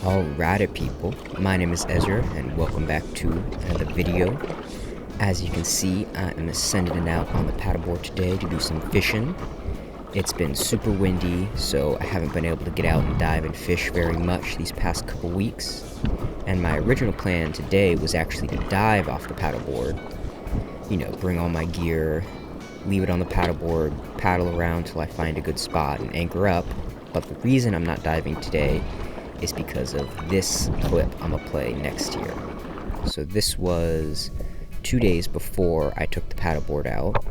Alrighty people, my name is Ezra and welcome back to another video. As you can see, I am ascending out on the paddleboard today to do some fishing. It's been super windy, so I haven't been able to get out and dive and fish very much these past couple weeks. And my original plan today was actually to dive off the paddleboard. You know, bring all my gear, leave it on the paddleboard, paddle around till I find a good spot and anchor up. But the reason I'm not diving today is because of this clip I'm gonna play next here. So this was 2 days before I took the paddleboard out,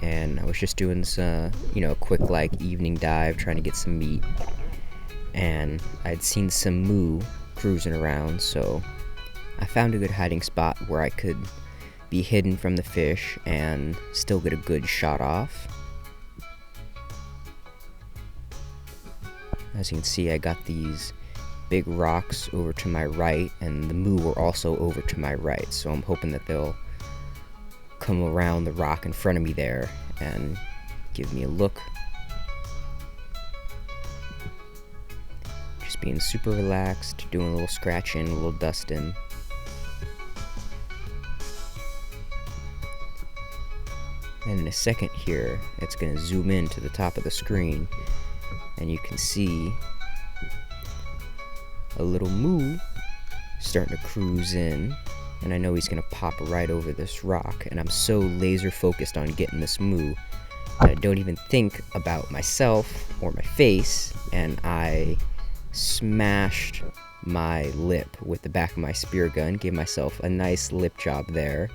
and I was just doing some, a quick evening dive, trying to get some meat, and I'd seen some moo cruising around, so I found a good hiding spot where I could be hidden from the fish and still get a good shot off. As you can see, I got these big rocks over to my right, and the moo were also over to my right, so I'm hoping that they'll come around the rock in front of me there and give me a look. Just being super relaxed, doing a little scratching, a little dusting. And in a second here, it's going to zoom in to the top of the screen, and you can see a little moo starting to cruise in, and I know he's gonna pop right over this rock, and I'm so laser focused on getting this moo that I don't even think about myself or my face, and I smashed my lip with the back of my spear gun, gave myself a nice lip job there,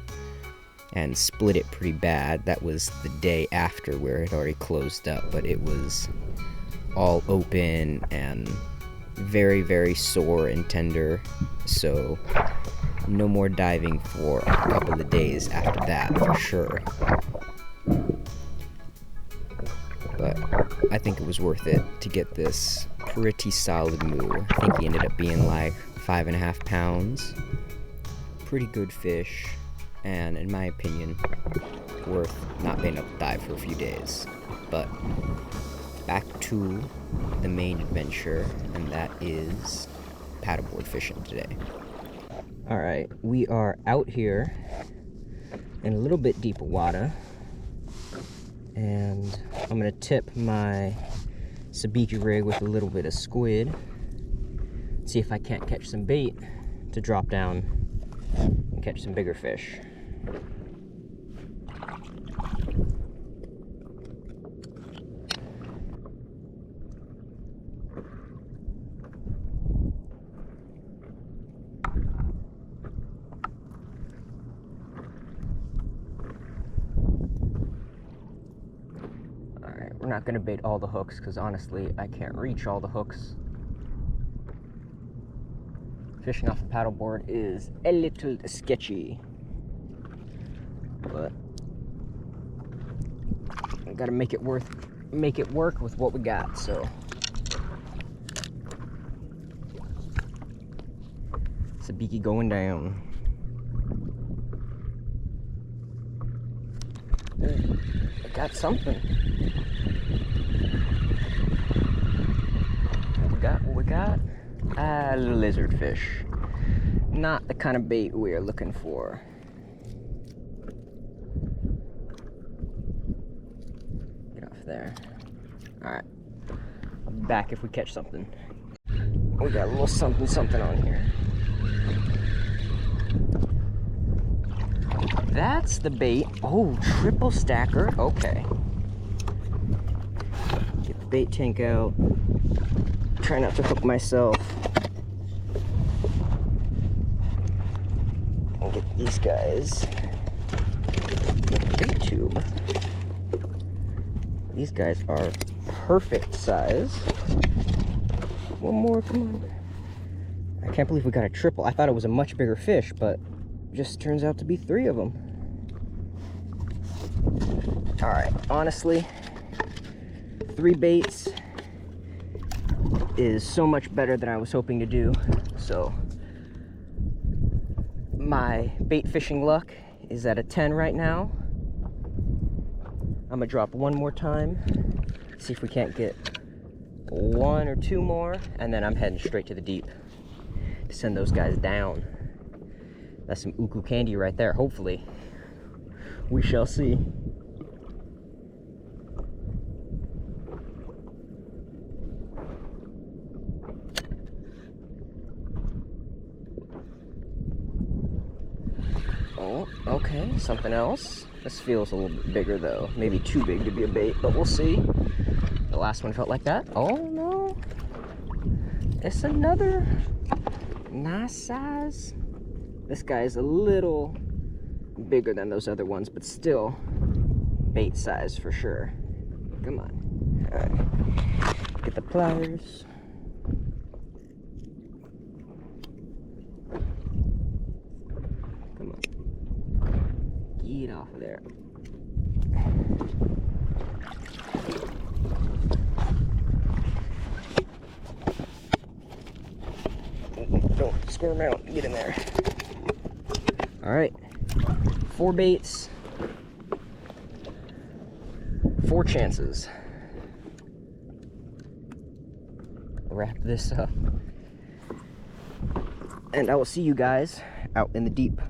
and split it pretty bad. That was the day after where it already closed up, but it was all open and very, very sore and tender, so no more diving for a couple of days after that, for sure. But I think it was worth it to get this pretty solid moo. I think he ended up being like 5.5 pounds. Pretty good fish, and in my opinion, worth not being able to dive for a few days. But back to the main adventure, and that is paddleboard fishing today. Alright, we are out here in a little bit deeper water, and I'm gonna tip my sabiki rig with a little bit of squid, see if I can't catch some bait to drop down and catch some bigger fish. We're not going to bait all the hooks because honestly I can't reach all the hooks. Fishing off a paddleboard is a little sketchy, but I gotta make it work with what we got. So sabiki going down. Ooh, I got something. What we got? A lizard fish. Not the kind of bait we are looking for. Get off there. Alright. I'll be back if we catch something. We got a little something on here. That's the bait. Oh, triple stacker. Okay. Get the bait tank out. Try not to hook myself. And get these guys with the bait tube. These guys are perfect size. One more, come on. I can't believe we got a triple. I thought it was a much bigger fish, but just turns out to be 3 of them. Alright, honestly, 3 baits is so much better than I was hoping to do. So my bait fishing luck is at a 10 right now. I'm gonna drop one more time, see if we can't get 1 or 2 more, and then I'm heading straight to the deep. send those guys down. That's some uku candy right there, hopefully. We shall see. Oh, okay, something else. This feels a little bit bigger though. Maybe too big to be a bait, but we'll see. The last one felt like that. Oh no. It's another nice size. This guy is a little bigger than those other ones, but still bait size for sure. Come on. All right. Get the pliers. Come on. Get off of there. Don't squirm out. Get in there. All right. 4 baits. 4 chances. Wrap this up. And I will see you guys out in the deep.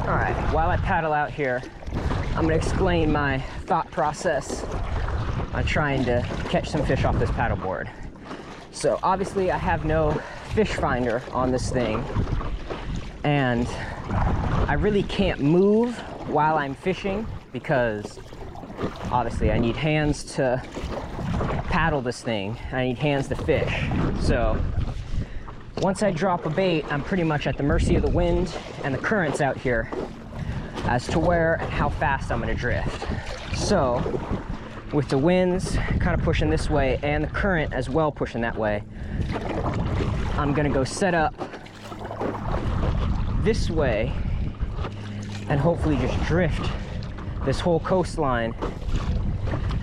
Alright, while I paddle out here, I'm going to explain my thought process on trying to catch some fish off this paddleboard. So obviously I have no fish finder on this thing, and I really can't move while I'm fishing because obviously I need hands to paddle this thing. I need hands to fish. So once I drop a bait, I'm pretty much at the mercy of the wind and the currents out here as to where and how fast I'm going to drift. So with the winds kind of pushing this way and the current as well pushing that way, I'm going to go set up this way and hopefully just drift this whole coastline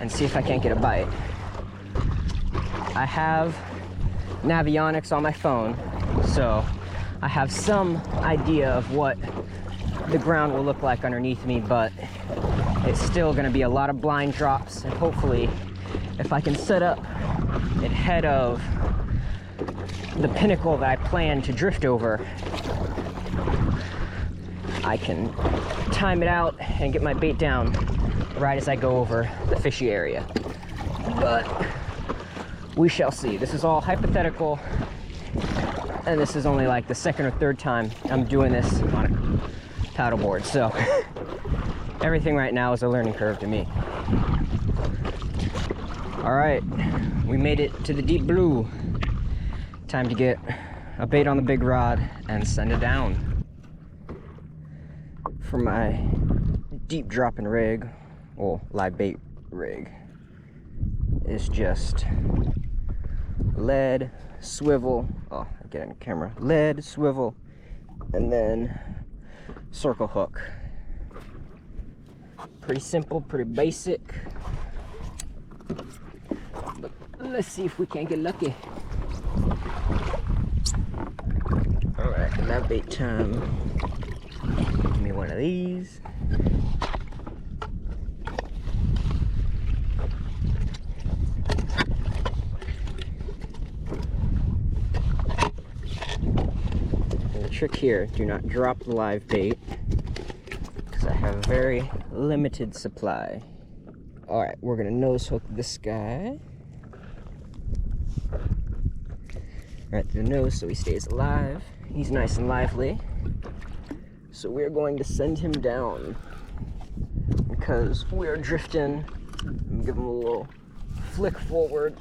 and see if I can't get a bite. I have Navionics on my phone, so I have some idea of what the ground will look like underneath me, but it's still going to be a lot of blind drops, and hopefully if I can set up ahead of the pinnacle that I plan to drift over, I can time it out and get my bait down right as I go over the fishy area. But we shall see. This is all hypothetical, and this is only like the second or third time I'm doing this on a paddleboard, so everything right now is a learning curve to me. All right, we made it to the deep blue. Time to get a bait on the big rod and send it down. For my deep dropping rig, well, live bait rig, is just lead, swivel, oh, I get on the camera, lead, swivel, and then circle hook. Pretty simple, pretty basic, but let's see if we can't get lucky. All right, live bait time. Give me one of these. And the trick here, do not drop the live bait because I have a very limited supply. All right, we're gonna nose hook this guy right through the nose so he stays alive. He's nice and lively. So we're going to send him down because we are drifting. Give him a little flick forward,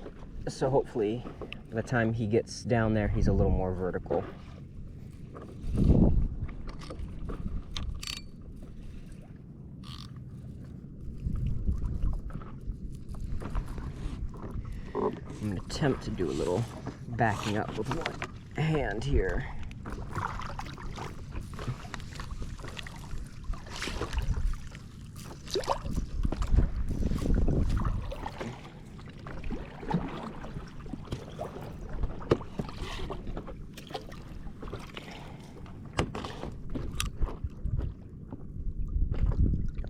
so hopefully by the time he gets down there, he's a little more vertical. I'm gonna attempt to do a little backing up with one hand here.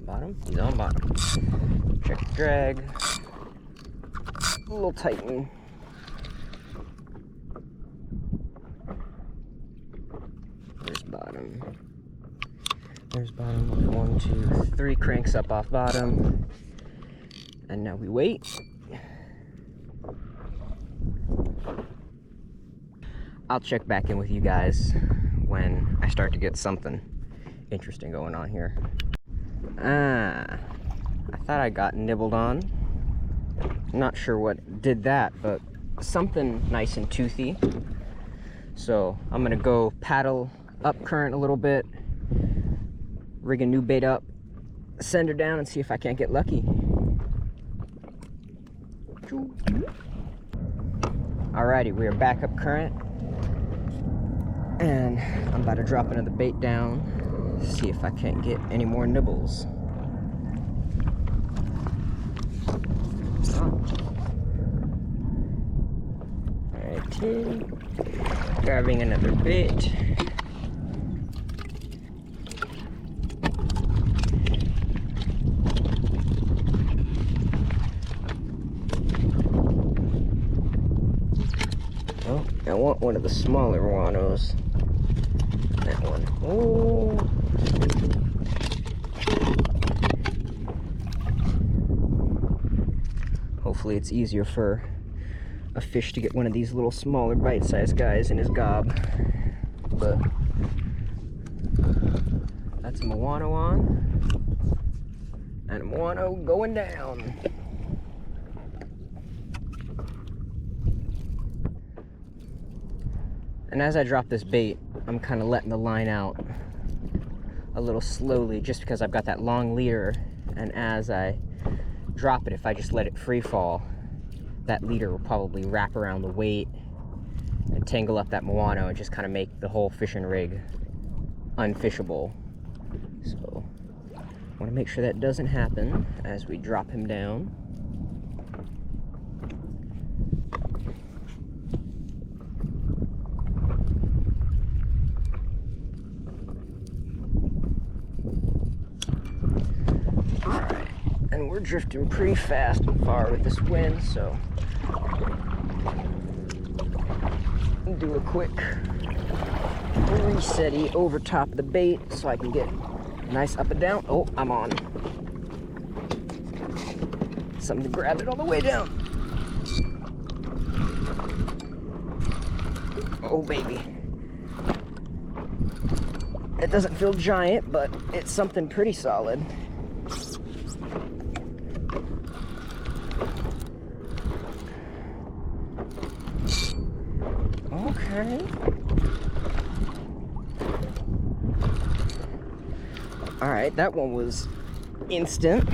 Bottom. bottom? He's on bottom. Check the drag. A little tighten. There's bottom. There's bottom. 1, 2, 3 cranks up off bottom. And now we wait. I'll check back in with you guys when I start to get something interesting going on here. I thought I got nibbled on. Not sure what did that, but something nice and toothy. So I'm gonna go paddle up current a little bit, rig a new bait up, send her down, and see if I can't get lucky. Alrighty, we are back up current, and I'm about to drop another bait down, see if I can't get any more nibbles. Alrighty, grabbing another bait. Oh, I want one of the smaller guanos. That one. Oh. Hopefully it's easier for a fish to get one of these little smaller bite-sized guys in his gob. But that's a Moano on. And a Moano going down. And as I drop this bait, I'm kind of letting the line out a little slowly just because I've got that long leader, and as I drop it, if I just let it free fall, that leader will probably wrap around the weight and tangle up that Moano and just kind of make the whole fishing rig unfishable. So I want to make sure that doesn't happen as we drop him down. And we're drifting pretty fast and far with this wind, so do a quick resetty over top of the bait so I can get nice up and down. Oh, I'm on. Something to grab it all the way down. Oh, baby. It doesn't feel giant, but it's something pretty solid. Okay. All right, that one was instant.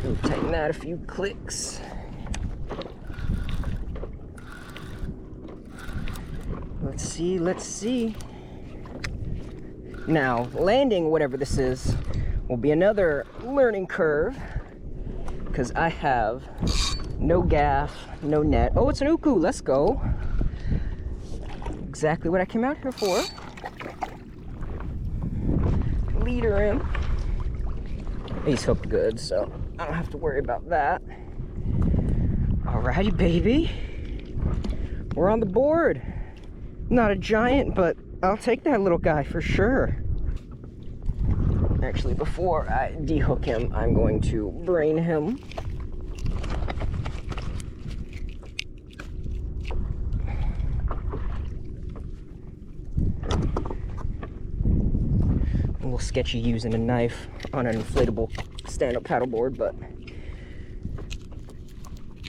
We'll tighten that a few clicks. Let's see, let's see. Now, landing whatever this is will be another learning curve because I have no gaff, no net. Oh, it's an uku, let's go. Exactly what I came out here for. Leader him. He's hooked good, so I don't have to worry about that. Alrighty, baby. We're on the board. Not a giant, but I'll take that little guy for sure. Actually, before I dehook him, I'm going to brain him. A little sketchy using a knife on an inflatable stand-up paddleboard, but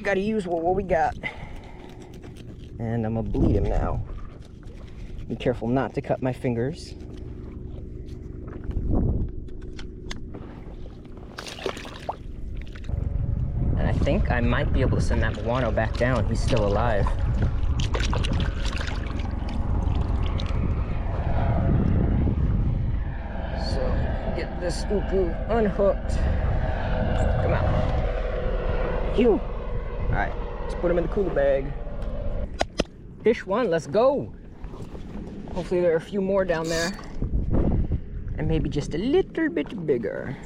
gotta use what we got. And I'm gonna bleed him now. Be careful not to cut my fingers. And I think I might be able to send that Moano back down. He's still alive. So, get this uku unhooked. Come on. Phew. Alright, let's put him in the cooler bag. Fish one, let's go. Hopefully there are a few more down there. And maybe just a little bit bigger.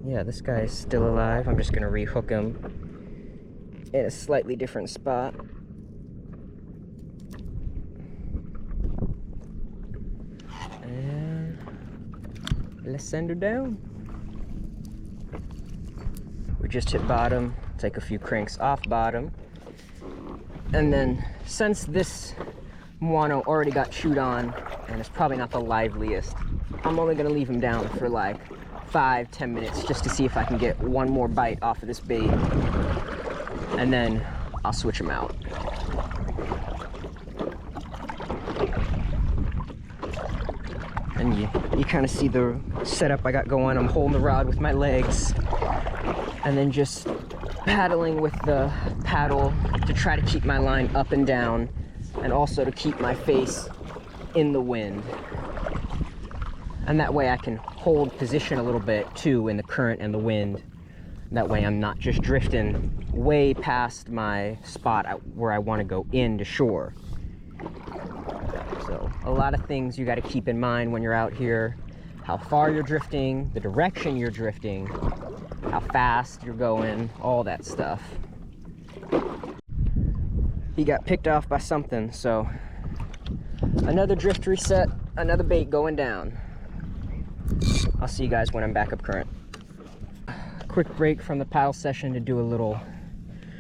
Yeah, this guy is still alive. I'm just gonna rehook him in a slightly different spot. And let's send her down. We just hit bottom, take a few cranks off bottom. And then since this moano already got chewed on and it's probably not the liveliest, I'm only gonna leave him down for like 5-10 minutes just to see if I can get one more bite off of this bait, and then I'll switch him out. And you kind of see the setup I got going. I'm holding the rod with my legs and then just paddling with the paddle to try to keep my line up and down, and also to keep my face in the wind. And that way I can hold position a little bit too in the current and the wind. That way I'm not just drifting way past my spot where I want to go into shore. So a lot of things you got to keep in mind when you're out here: how far you're drifting, the direction you're drifting, how fast you're going, all that stuff. He got picked off by something, so another drift reset, another bait going down. I'll see you guys when I'm back up current. Quick break from the paddle session to do a little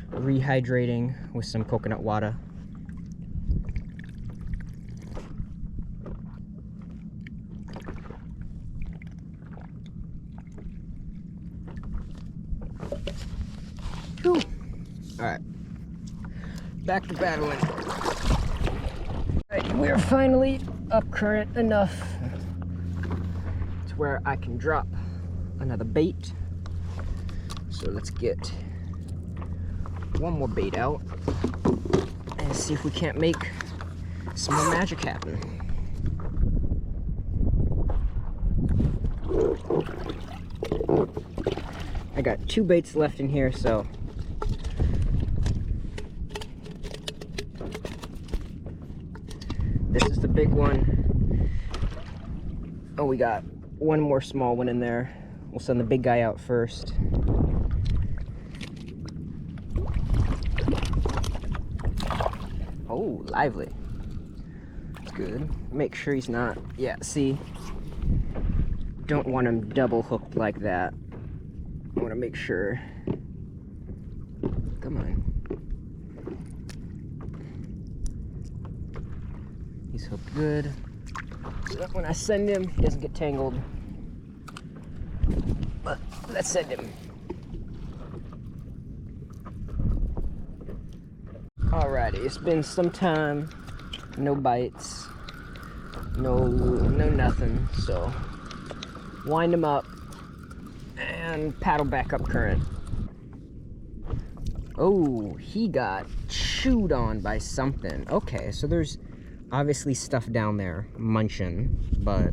rehydrating with some coconut water. Whew. All right, back to battling. All right, we're finally up current enough to where I can drop another bait. So let's get one more bait out and see if we can't make some more magic happen. I got 2 baits left in here, so this is the big one. Oh, we got one more small one in there. We'll send the big guy out first. Oh, lively. That's good. Make sure he's not, yeah, see, don't want him double hooked like that. I want to make sure. Come on. He's hooked good, so that when I send him, he doesn't get tangled. But let's send him. Alrighty, it's been some time, no bites, no nothing, so wind him up and paddle back up current. Oh, he got chewed on by something. Okay, so there's obviously stuff down there munching, but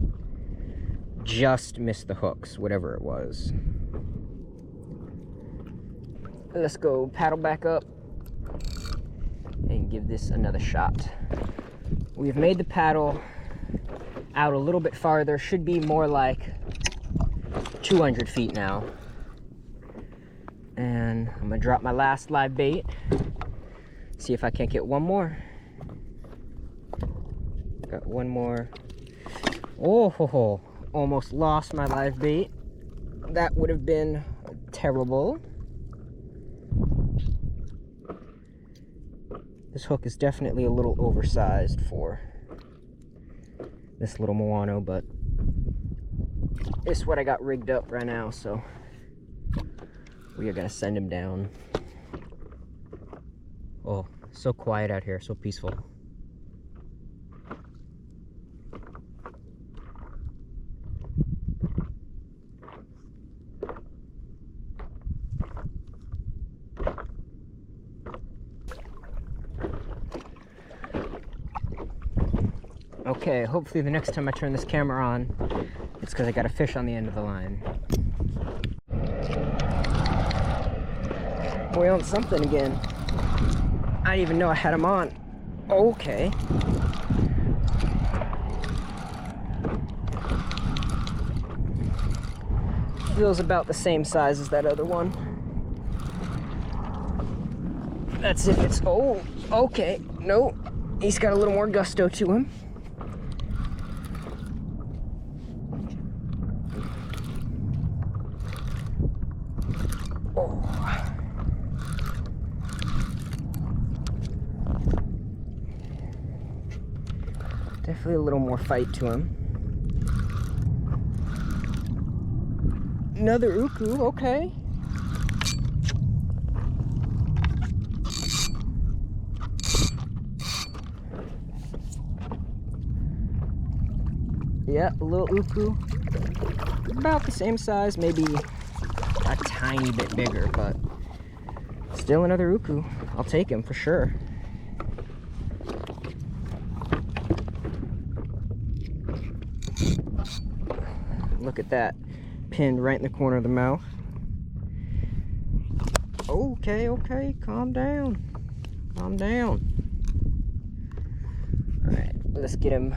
just missed the hooks, whatever it was. Let's go paddle back up and give this another shot. We've made the paddle out a little bit farther, should be more like 200 feet now. And I'm gonna drop my last live bait, see if I can't get one more. Got one more. Oh, ho, ho. Almost lost my live bait. That would have been terrible. This hook is definitely a little oversized for this little moano, but it's what I got rigged up right now, so we are gonna send him down. Oh, so quiet out here, so peaceful. Okay, hopefully the next time I turn this camera on, it's because I got a fish on the end of the line. We on something again. I didn't even know I had him on. Okay. Feels about the same size as that other one. That's if it's, oh, okay. No, he's got a little more gusto to him. Oh. Definitely a little more fight to him. Another uku, okay. Yeah, a little uku. About the same size, maybe a tiny bit bigger, but still another uku. I'll take him for sure. Look at that, pinned right in the corner of the mouth. Okay, okay, calm down. Calm down. All right, let's get him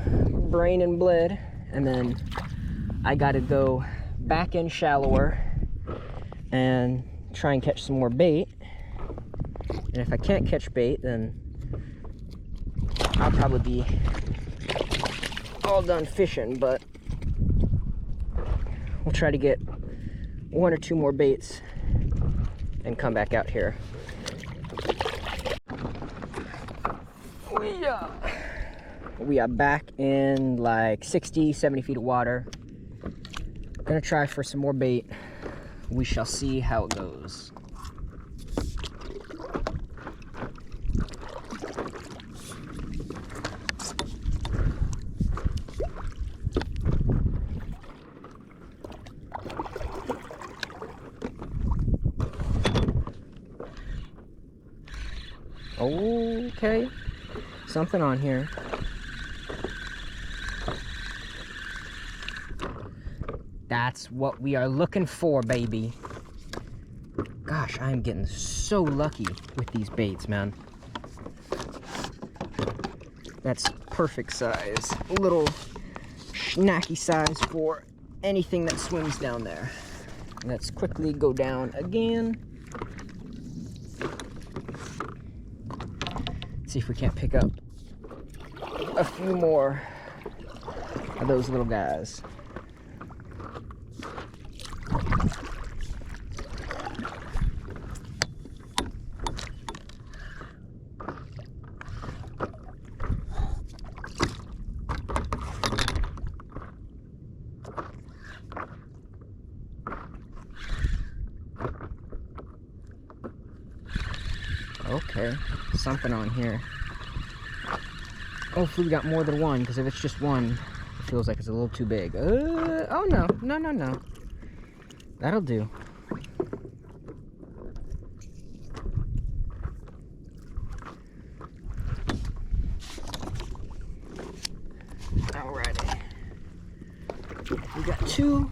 brain and bled, and then I gotta go back in shallower and try and catch some more bait. And if I can't catch bait, then I'll probably be all done fishing, but we'll try to get one or two more baits and come back out here. We are back in like 60, 70 feet of water. Gonna try for some more bait. We shall see how it goes. Okay, something on here. That's what we are looking for, baby. Gosh, I am getting so lucky with these baits, man. That's perfect size. A little snacky size for anything that swims down there. Let's quickly go down again. See if we can't pick up a few more of those little guys. Okay, something on here. Hopefully we got more than one, because if it's just one, it feels like it's a little too big. Oh no, no, no, no. That'll do. Alrighty. We got two.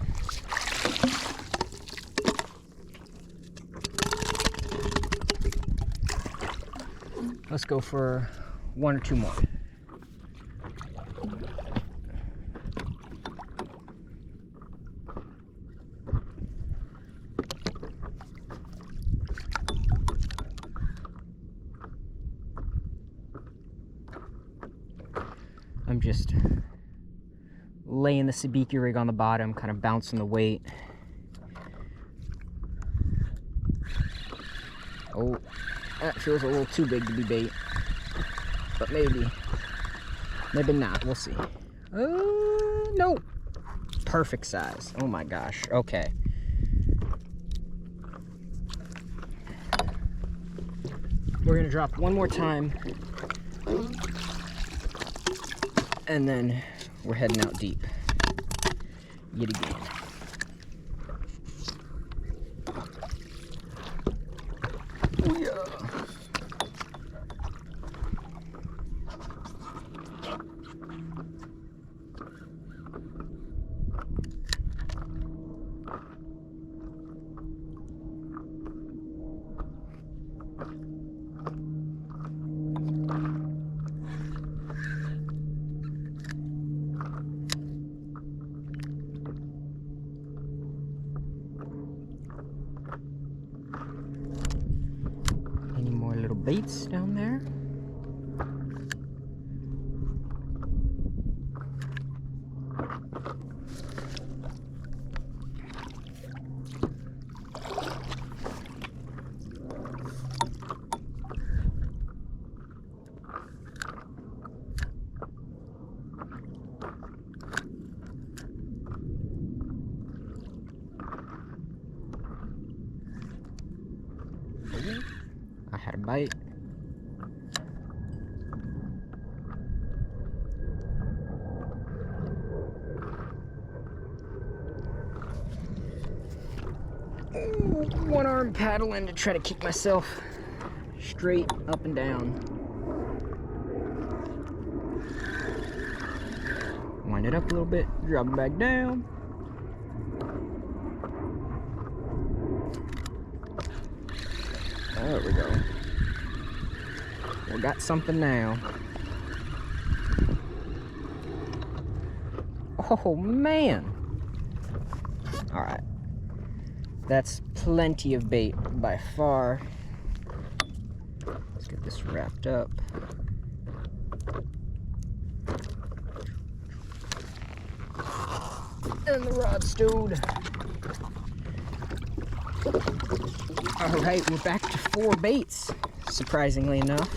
Let's go for one or two more. I'm just laying the sabiki rig on the bottom, kind of bouncing the weight. Oh, that feels a little too big to be bait, but maybe not. We'll see. No, perfect size. Oh my gosh. Okay. We're gonna drop one more time, and then we're heading out deep yet again. baits down there. I had a bite. One arm paddling to try to keep myself straight up and down. Wind it up a little bit, drop it back down. There we go. We got something now. Oh man! Alright. That's plenty of bait by far. Let's get this wrapped up. And the rod stowed. Alright, we're back to 4 baits, surprisingly enough.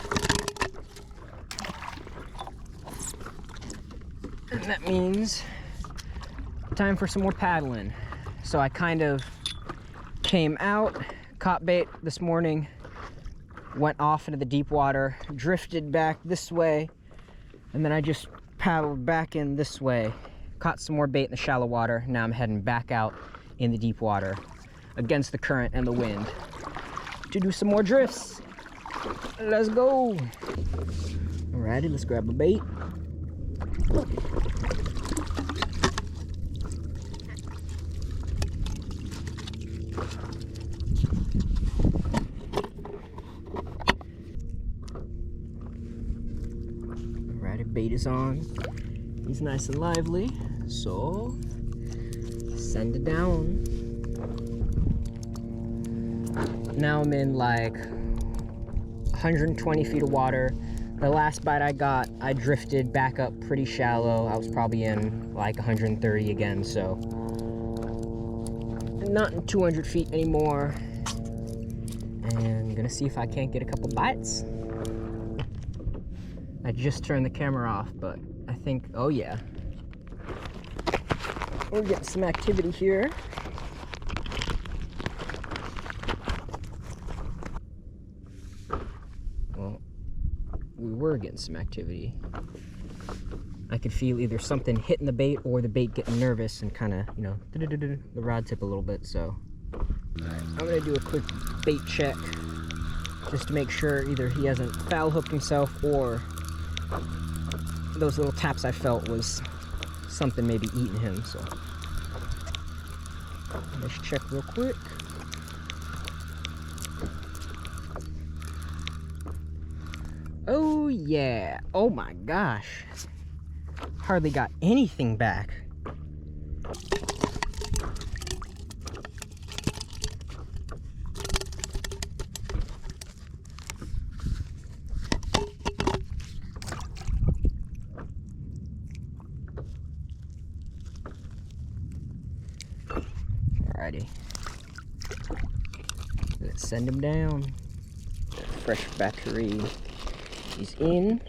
And that means time for some more paddling. So I kind of came out, caught bait this morning, went off into the deep water, drifted back this way, and then I just paddled back in this way, caught some more bait in the shallow water. Now I'm heading back out in the deep water against the current and the wind to do some more drifts. Let's go. Alrighty, let's grab a bait. Alrighty, bait is on. He's nice and lively, so send it down. Now I'm in like 120 feet of water. The last bite I got, I drifted back up pretty shallow. I was probably in like 130 again, so not in 200 feet anymore. And I'm gonna see if I can't get a couple bites. I just turned the camera off, but I think, oh yeah. We're getting some activity here. We were getting some activity. I could feel either something hitting the bait or the bait getting nervous and kind of, you know, the rod tip a little bit. So I'm gonna do a quick bait check just to make sure either he hasn't foul hooked himself or those little taps I felt was something maybe eating him. So let's check real quick. Oh yeah, oh my gosh, hardly got anything back. Alrighty, let's send him down. Fresh battery. He's in,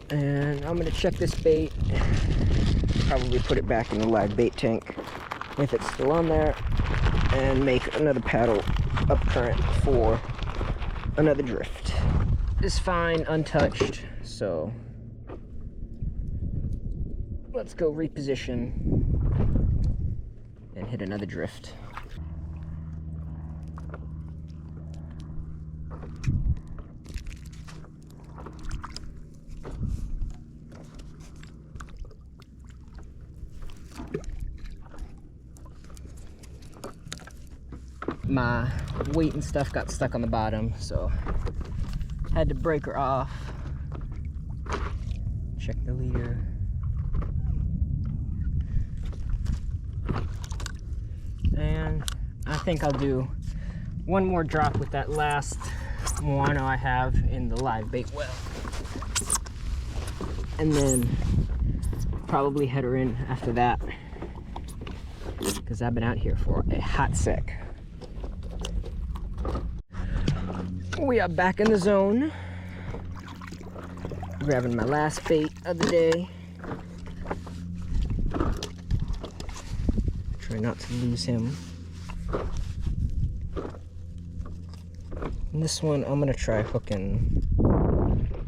and I'm gonna check this bait, probably put it back in the live bait tank if it's still on there, and make another paddle up current for another drift. It's fine, untouched, so let's go reposition and hit another drift. My weight and stuff got stuck on the bottom, so had to break her off. Check the leader. And I think I'll do one more drop with that last moano I have in the live bait well. And then probably head her in after that, because I've been out here for a hot sec. We are back in the zone. Grabbing my last bait of the day. Try not to lose him. And this one I'm gonna try hooking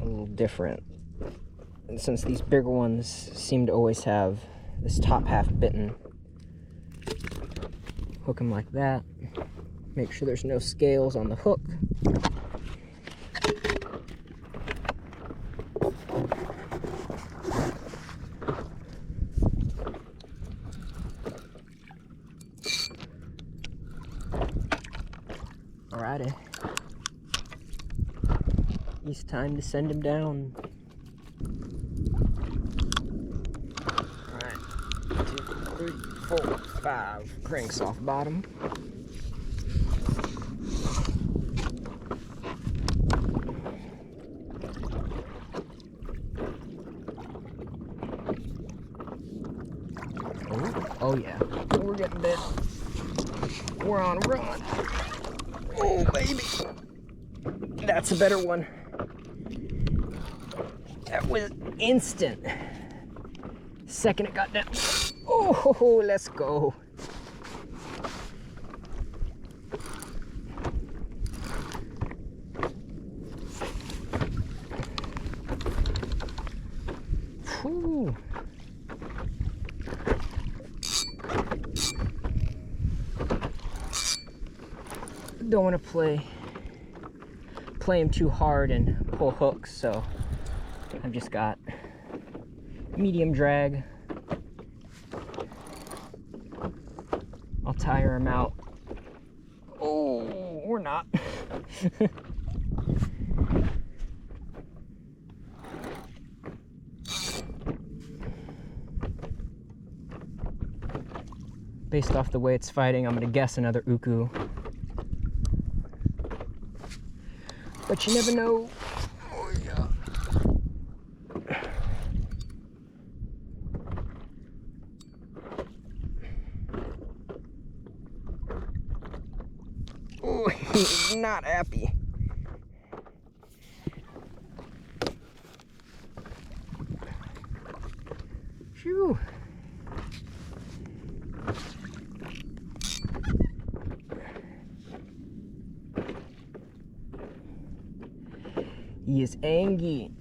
a little different. And since these bigger ones seem to always have this top half bitten, hook them like that. Make sure there's no scales on the hook. Alrighty. It's time to send him down. Alright. 2, 3, 4, 5. Cranks off bottom. Oh yeah. We're getting bit. We're on a run. Oh, baby. That's a better one. That was instant. Second it got down. Oh, let's go. Whew. Don't want to play him too hard and pull hooks, so I've just got medium drag. I'll tire him out. Oh, or not. Based off the way it's fighting, I'm gonna guess another uku. But you never know. Oh, yeah. Oh, he's not happy. Phew. He is angry.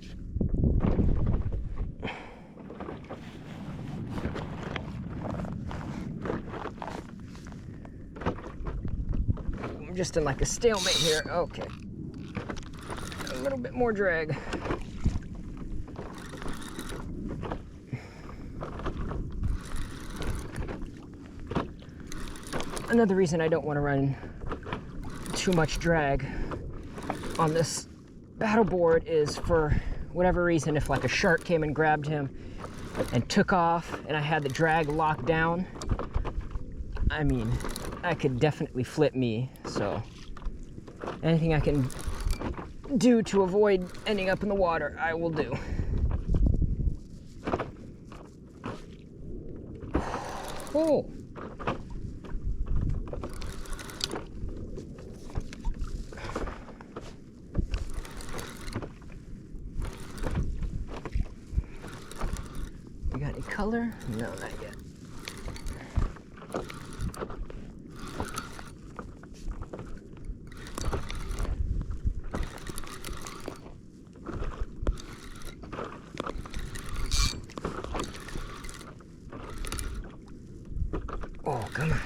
I'm just in like a stalemate here. Okay. A little bit more drag. Another reason I don't want to run too much drag on this battle board is, for whatever reason, if like a shark came and grabbed him and took off and I had the drag locked down, I mean, I could definitely flip me. So anything I can do to avoid ending up in the water, I will do. Oh. Got any color? No, not yet. Oh, come on.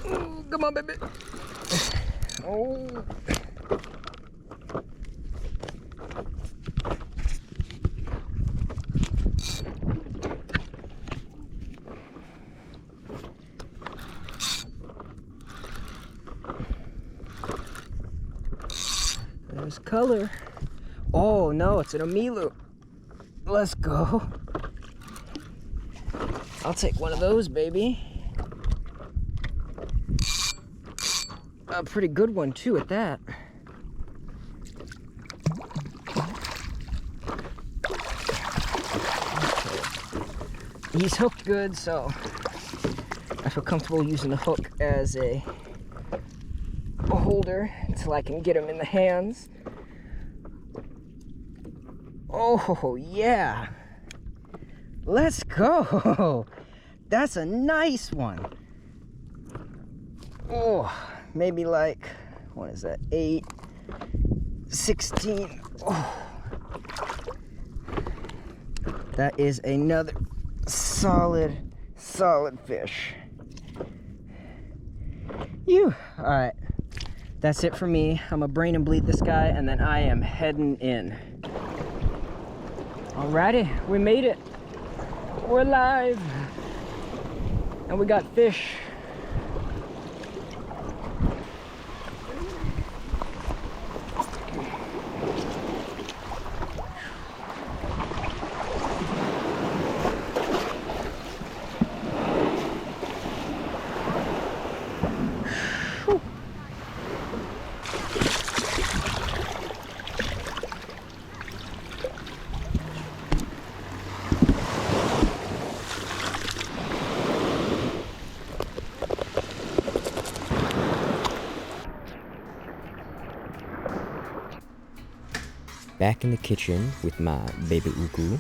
Oh, come on, baby. Oh. There's color. Oh no, it's an Omilu. Let's go. I'll take one of those, baby. a pretty good one too at that. He's hooked good, so I feel comfortable using the hook as a holder until I can get him in the hands. Oh yeah, let's go. That's a nice one. Oh, maybe like, what is that, 8, 16. Oh, that is another solid fish. All right, that's it for me. I'm gonna brain and bleed this guy, and then I am heading in. Alrighty, we made it. We're alive, and we got fish. Back in the kitchen with my baby uku.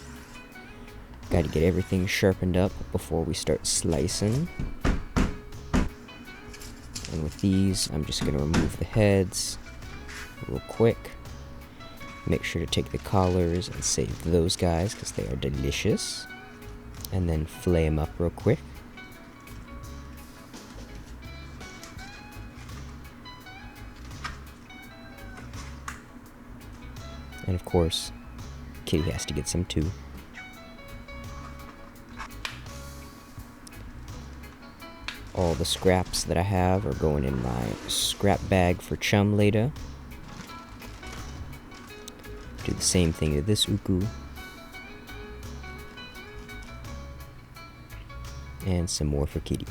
Got to get everything sharpened up before we start slicing. And with these, I'm just going to remove the heads real quick. Make sure to take the collars and save those guys because they are delicious. And then fillet them up real quick. And of course, Kitty has to get some too. All the scraps that I have are going in my scrap bag for chum later. Do the same thing to this uku. And some more for Kitty.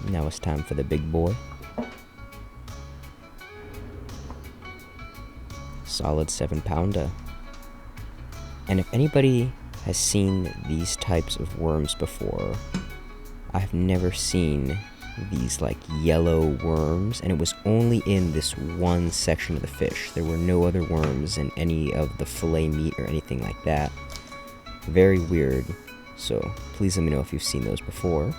Now it's time for the big boy. Solid 7-pounder. And if anybody has seen these types of worms before, I've never seen these like yellow worms, and it was only in this one section of the fish. There were no other worms in any of the fillet meat or anything like that. Very weird. So please let me know if you've seen those before.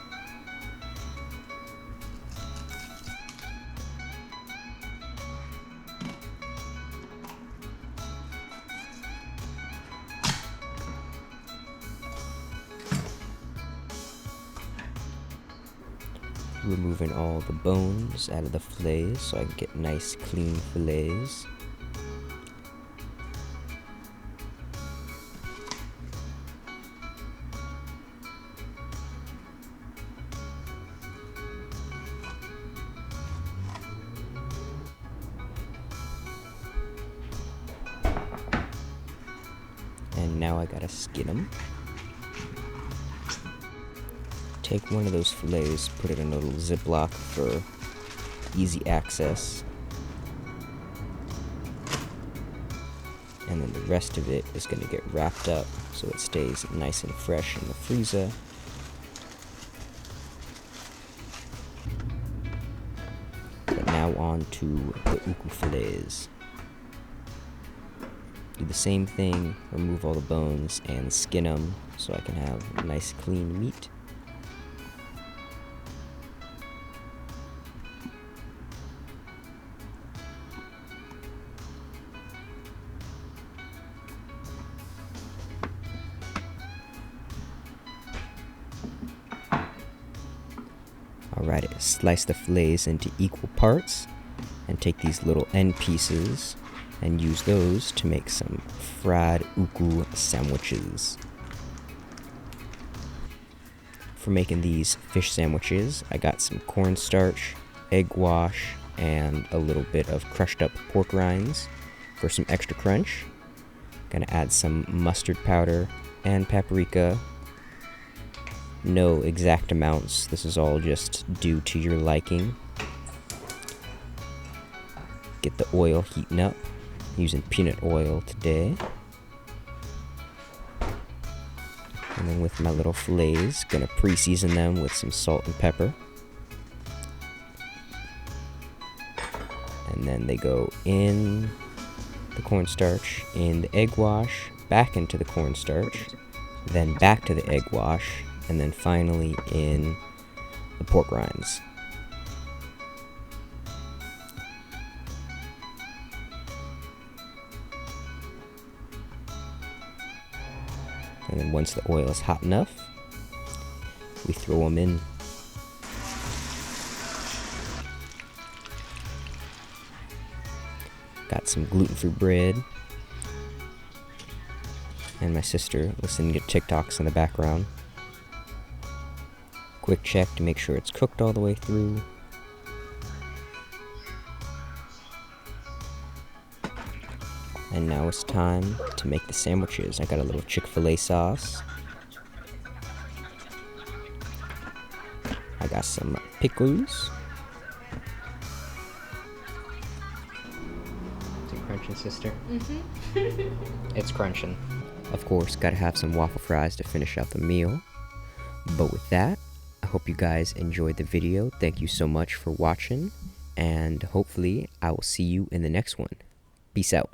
Removing all the bones out of the fillets so I can get nice clean fillets. And now I gotta skin them. Take one of those fillets, put it in a little Ziploc for easy access. And then the rest of it is going to get wrapped up so it stays nice and fresh in the freezer. But now on to the uku fillets. Do the same thing, remove all the bones and skin them so I can have nice clean meat. Alright, slice the fillets into equal parts and take these little end pieces and use those to make some fried uku sandwiches. For making these fish sandwiches, I got some cornstarch, egg wash, and a little bit of crushed up pork rinds for some extra crunch. Gonna add some mustard powder and paprika. No exact amounts, this is all just due to your liking. Get the oil heating up, using peanut oil today. And then with my little fillets, gonna pre-season them with some salt and pepper. And then they go in the cornstarch, in the egg wash, back into the cornstarch, then back to the egg wash, and then finally in the pork rinds. And then once the oil is hot enough, we throw them in. Got some gluten-free bread. And my sister listening to TikToks in the background. Quick check to make sure it's cooked all the way through. And now it's time to make the sandwiches. I got a little Chick-fil-A sauce. I got some pickles. Is it crunching, sister? Mm-hmm. It's crunching. Of course, gotta have some waffle fries to finish out the meal. But with that, I hope you guys enjoyed the video. Thank you so much for watching. And hopefully, I will see you in the next one. Peace out.